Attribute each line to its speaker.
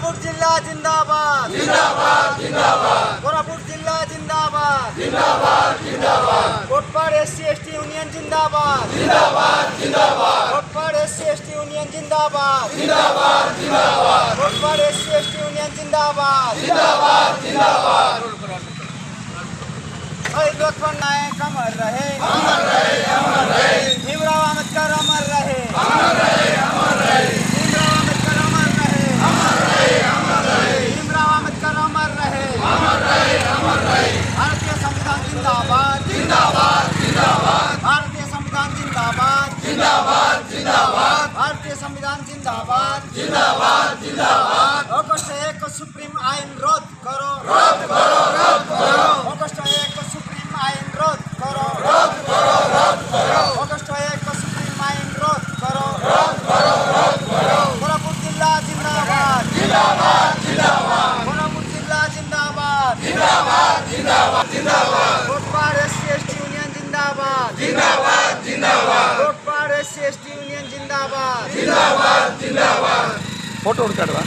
Speaker 1: कोरापुट जिल्हा जिंदाबाद जिंदाबाद जिंदाबाद कोरापुट जिल्हा जिंदाबाद जिंदाबाद जिंदाबाद कोटपाड एससी एसटी यूनियन जिंदाबाद जिंदाबाद जिंदाबाद कोटपाड एससी एसटी यूनियन जिंदाबाद जिंदाबाद जिंदाबाद कोटपाड एससी एसटी यूनियन जिंदाबाद जिंदाबाद जिंदाबाद लोकपाल नायक अमर रहे भीमराव आंबेडकर अमर रहे भीमराव आंबेडकर अमर रहे भारतीय संविधान जिंदाबाद जिंदाबाद जिंदाबाद भारतीय संविधान जिंदाबाद जिंदाबाद जिंदाबाद भारतीय संविधान जिंदाबाद जिंदाबाद जिंदाबाद ऑगस्ट 1 को सुप्रीम आइन रद्द करो ऑगस्ट 1 को सुप्रीम आइन रद्द करो ऑगस्ट 1 को सुप्रीम आइन रद्द करो कोरापुट जिल्हा जिंदाबाद जिंदाबाद जिंदाबाद कोरापुट जिल्हा जिंदाबाद जिंदाबाद जिंदाबाद जिंदाबाद कोटपाड एससी एसटी यूनियन जिंदाबाद जिंदाबाद जिंदाबाद कोटपाड एससी एसटी यूनियन जिंदाबाद जिंदाबाद जिंदाबाद
Speaker 2: फोटो काढवा।